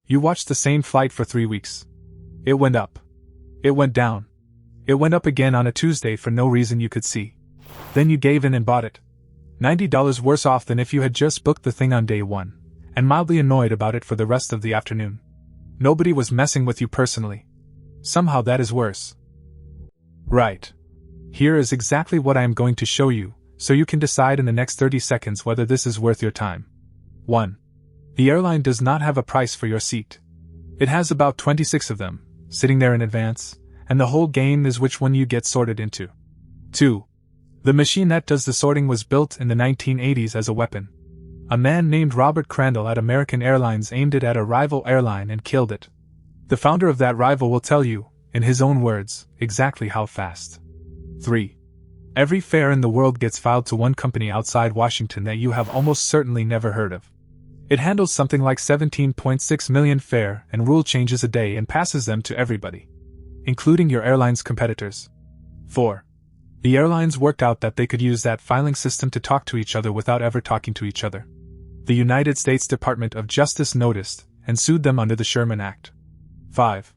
You watched the same flight for 3 weeks. It went up. It went down. It went up again on a Tuesday for no reason you could see. Then you gave in and bought it. $90 worse off than if you had just booked the thing on day 1, and mildly annoyed about it for the rest of the afternoon. Nobody was messing with you personally. Somehow that is worse. Right. Here is exactly what I am going to show you, so you can decide in the next 30 seconds whether this is worth your time. 1. The airline does not have a price for your seat. It has about 26 of them, sitting there in advance, and the whole game is which one you get sorted into. 2. The machine that does the sorting was built in the 1980s as a weapon. A man named Robert Crandall at American Airlines aimed it at a rival airline and killed it. The founder of that rival will tell you, in his own words, exactly how fast. 3. Every fare in the world gets filed to one company outside Washington that you have almost certainly never heard of. It handles something like 17.6 million fare and rule changes a day and passes them to everybody, including your airline's competitors. 4. The airlines worked out that they could use that filing system to talk to each other without ever talking to each other. The United States Department of Justice noticed and sued them under the Sherman Act. 5.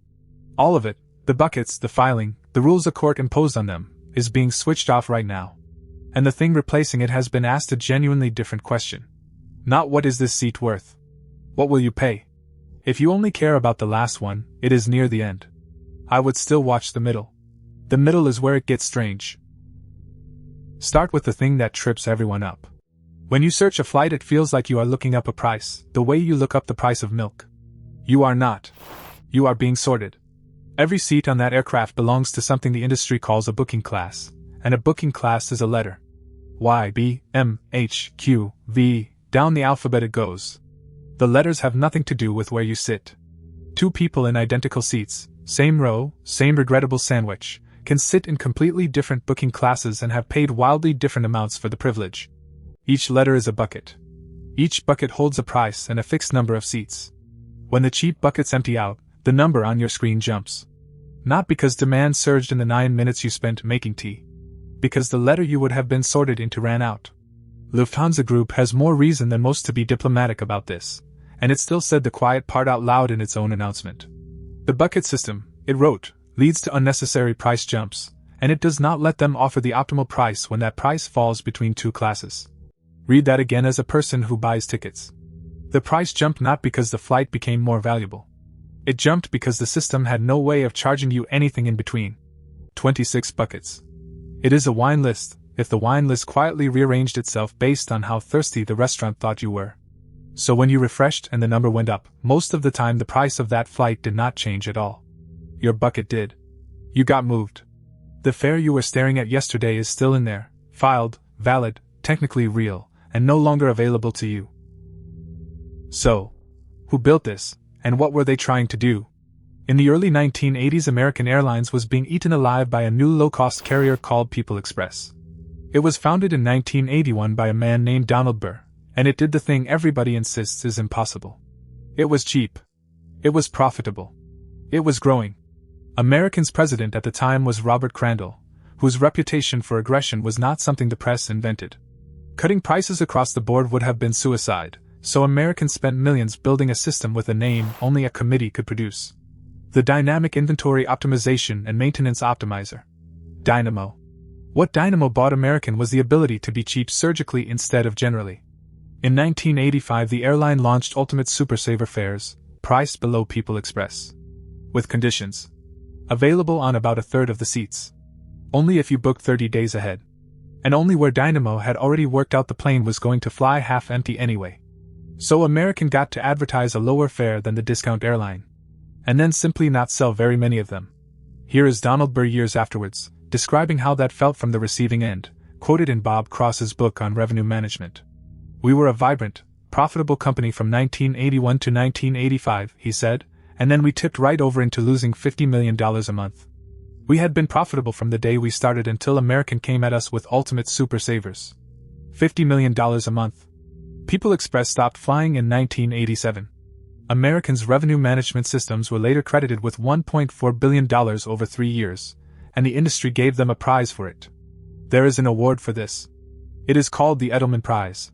All of it, the buckets, the filing, the rules a court imposed on them, is being switched off right now. And the thing replacing it has been asked a genuinely different question. Not what is this seat worth? What will you pay? If you only care about the last one, it is near the end. I would still watch the middle. The middle is where it gets strange. Start with the thing that trips everyone up. When you search a flight, it feels like you are looking up a price, the way you look up the price of milk. You are not. You are being sorted. Every seat on that aircraft belongs to something the industry calls a booking class, and a booking class is a letter. Y, B, M, H, Q, V, down the alphabet it goes. The letters have nothing to do with where you sit. 2 people in identical seats, same row, same regrettable sandwich, can sit in completely different booking classes and have paid wildly different amounts for the privilege. Each letter is a bucket. Each bucket holds a price and a fixed number of seats. When the cheap buckets empty out, the number on your screen jumps. Not because demand surged in the 9 minutes you spent making tea. Because the letter you would have been sorted into ran out. Lufthansa Group has more reason than most to be diplomatic about this, and it still said the quiet part out loud in its own announcement. The bucket system, it wrote, leads to unnecessary price jumps, and it does not let them offer the optimal price when that price falls between 2 classes. Read that again as a person who buys tickets. The price jumped not because the flight became more valuable. It jumped because the system had no way of charging you anything in between. 26 buckets. It is a wine list, if the wine list quietly rearranged itself based on how thirsty the restaurant thought you were. So when you refreshed and the number went up, most of the time the price of that flight did not change at all. Your bucket did. You got moved. The fare you were staring at yesterday is still in there, filed, valid, technically real, and no longer available to you. So, who built this, and what were they trying to do? In the early 1980s, American Airlines was being eaten alive by a new low-cost carrier called People Express. It was founded in 1981 by a man named Donald Burr, and it did the thing everybody insists is impossible. It was cheap. It was profitable. It was growing. American's president at the time was Robert Crandall, whose reputation for aggression was not something the press invented. Cutting prices across the board would have been suicide, so Americans spent millions building a system with a name only a committee could produce. The Dynamic Inventory Optimization and Maintenance Optimizer. Dynamo. What Dynamo bought American was the ability to be cheap surgically instead of generally. In 1985, the airline launched Ultimate Super Saver fares, priced below People Express. With conditions. Available on about a third of the seats. Only if you booked 30 days ahead. And only where Dynamo had already worked out the plane was going to fly half empty anyway. So American got to advertise a lower fare than the discount airline. And then simply not sell very many of them. Here is Donald Burr years afterwards, describing how that felt from the receiving end, quoted in Bob Cross's book on revenue management. We were a vibrant, profitable company from 1981 to 1985, he said, and then we tipped right over into losing $50 million a month. We had been profitable from the day we started until American came at us with Ultimate Super Savers. $50 million a month. People Express stopped flying in 1987. American's revenue management systems were later credited with $1.4 billion over 3 years, and the industry gave them a prize for it. There is an award for this. It is called the Edelman Prize.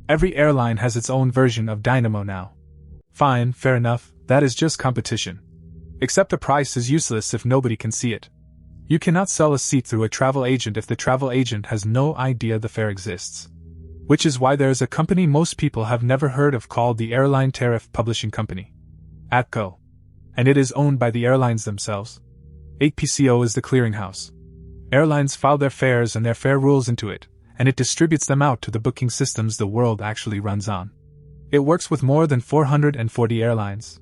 Every airline has its own version of Dynamo now. Fine, fair enough, that is just competition. Except the price is useless if nobody can see it. You cannot sell a seat through a travel agent if the travel agent has no idea the fare exists. Which is why there is a company most people have never heard of called the Airline Tariff Publishing Company, ATPCO. And it is owned by the airlines themselves. ATPCO is the clearinghouse. Airlines file their fares and their fare rules into it, and it distributes them out to the booking systems the world actually runs on. It works with more than 440 airlines.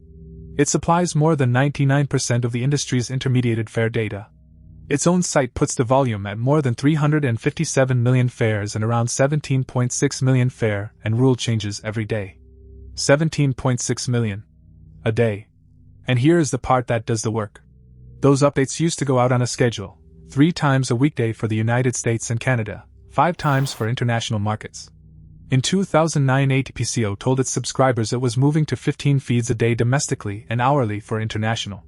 It supplies more than 99% of the industry's intermediated fare data. Its own site puts the volume at more than 357 million fares and around 17.6 million fare and rule changes every day. 17.6 million. A day. And here is the part that does the work. Those updates used to go out on a schedule, 3 times a weekday for the United States and Canada, 5 times for international markets. In 2009, ATPCO told its subscribers it was moving to 15 feeds a day domestically and hourly for international.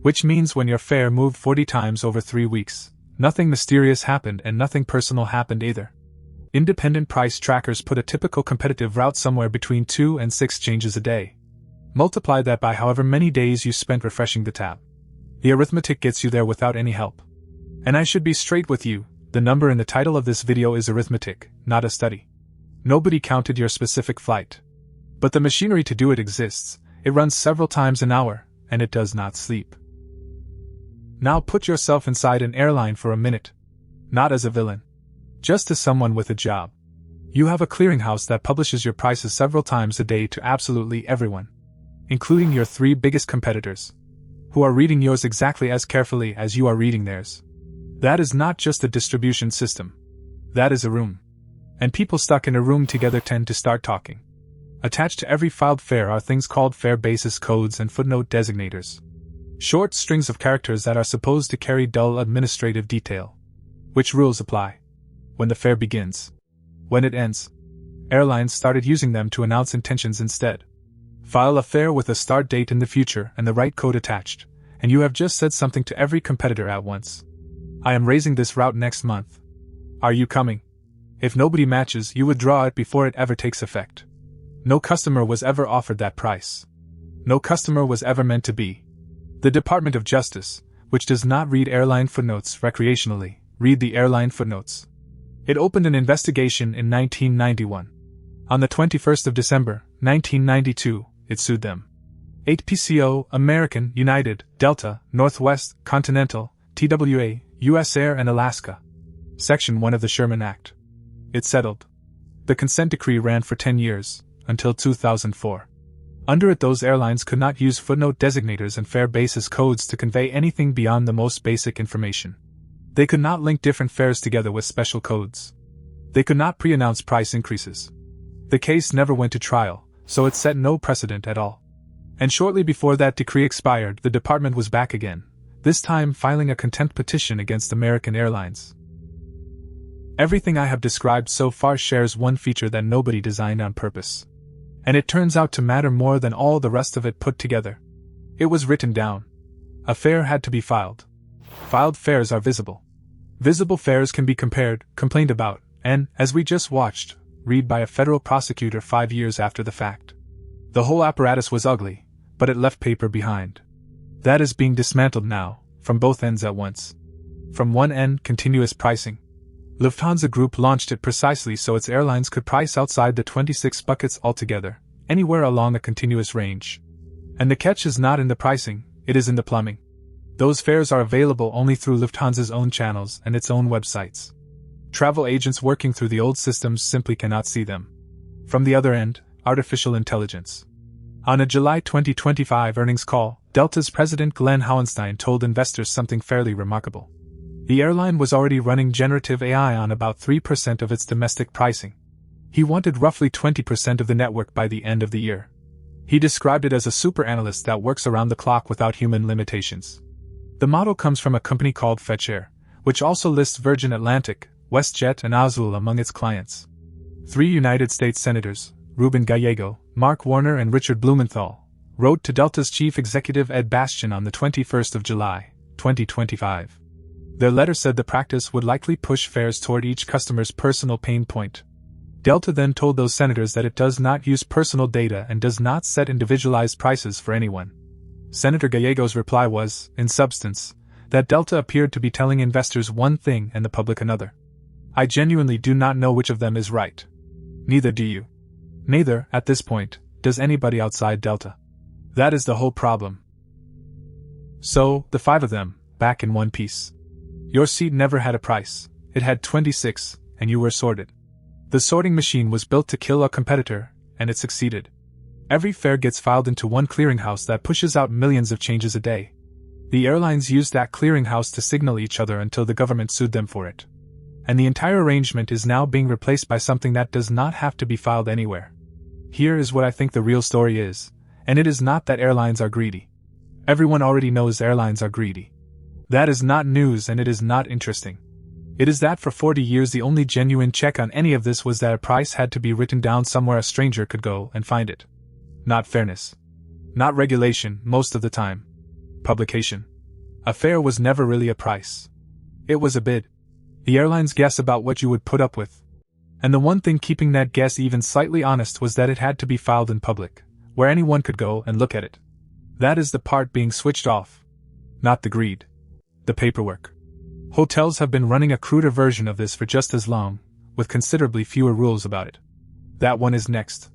Which means when your fare moved 40 times over 3 weeks, nothing mysterious happened and nothing personal happened either. Independent price trackers put a typical competitive route somewhere between 2 and 6 changes a day. Multiply that by however many days you spent refreshing the tab. The arithmetic gets you there without any help. And I should be straight with you, the number in the title of this video is arithmetic, not a study. Nobody counted your specific flight. But the machinery to do it exists, it runs several times an hour, and it does not sleep. Now put yourself inside an airline for a minute. Not as a villain. Just as someone with a job. You have a clearinghouse that publishes your prices several times a day to absolutely everyone. Including your 3 biggest competitors. Who are reading yours exactly as carefully as you are reading theirs. That is not just a distribution system. That is a room. And people stuck in a room together tend to start talking. Attached to every filed fare are things called fare basis codes and footnote designators. Short strings of characters that are supposed to carry dull administrative detail. Which rules apply? When the fare begins. When it ends. Airlines started using them to announce intentions instead. File a fare with a start date in the future and the right code attached, and you have just said something to every competitor at once. I am raising this route next month. Are you coming? If nobody matches, you withdraw it before it ever takes effect. No customer was ever offered that price. No customer was ever meant to be. The Department of Justice, which does not read airline footnotes recreationally, read the airline footnotes. It opened an investigation in 1991. On the 21st of December, 1992, it sued them. ATPCO, American, United, Delta, Northwest, Continental, TWA, US Air and Alaska. Section 1 of the Sherman Act. It settled. The consent decree ran for 10 years, until 2004. Under it, those airlines could not use footnote designators and fare basis codes to convey anything beyond the most basic information. They could not link different fares together with special codes. They could not pre-announce price increases. The case never went to trial, so it set no precedent at all. And shortly before that decree expired, the department was back again, this time filing a contempt petition against American Airlines. Everything I have described so far shares one feature that nobody designed on purpose. And it turns out to matter more than all the rest of it put together. It was written down. A fare had to be filed. Filed fares are visible. Visible fares can be compared, complained about, and, as we just watched, read by a federal prosecutor 5 years after the fact. The whole apparatus was ugly, but it left paper behind. That is being dismantled now, from both ends at once. From one end, continuous pricing. Lufthansa Group launched it precisely so its airlines could price outside the 26 buckets altogether, anywhere along a continuous range. And the catch is not in the pricing, it is in the plumbing. Those fares are available only through Lufthansa's own channels and its own websites. Travel agents working through the old systems simply cannot see them. From the other end, artificial intelligence. On a July 2025 earnings call, Delta's president Glenn Howenstein told investors something fairly remarkable. The airline was already running generative AI on about 3% of its domestic pricing. He wanted roughly 20% of the network by the end of the year. He described it as a super analyst that works around the clock without human limitations. The model comes from a company called FetchAir, which also lists Virgin Atlantic, WestJet and Azul among its clients. 3 United States senators, Ruben Gallego, Mark Warner and Richard Blumenthal, wrote to Delta's chief executive Ed Bastian on the 21st of July, 2025. Their letter said the practice would likely push fares toward each customer's personal pain point. Delta then told those senators that it does not use personal data and does not set individualized prices for anyone. Senator Gallego's reply was, in substance, that Delta appeared to be telling investors one thing and the public another. I genuinely do not know which of them is right. Neither do you. Neither, at this point, does anybody outside Delta. That is the whole problem. So, the 5 of them, back in one piece. Your seat never had a price, it had 26, and you were sorted. The sorting machine was built to kill a competitor, and it succeeded. Every fare gets filed into one clearinghouse that pushes out millions of changes a day. The airlines used that clearinghouse to signal each other until the government sued them for it. And the entire arrangement is now being replaced by something that does not have to be filed anywhere. Here is what I think the real story is, and it is not that airlines are greedy. Everyone already knows airlines are greedy. That is not news and it is not interesting. It is that for 40 years the only genuine check on any of this was that a price had to be written down somewhere a stranger could go and find it. Not fairness. Not regulation, most of the time. Publication. A fare was never really a price. It was a bid. The airlines guess about what you would put up with. And the one thing keeping that guess even slightly honest was that it had to be filed in public, where anyone could go and look at it. That is the part being switched off. Not the greed. The paperwork. Hotels have been running a cruder version of this for just as long, with considerably fewer rules about it. That one is next.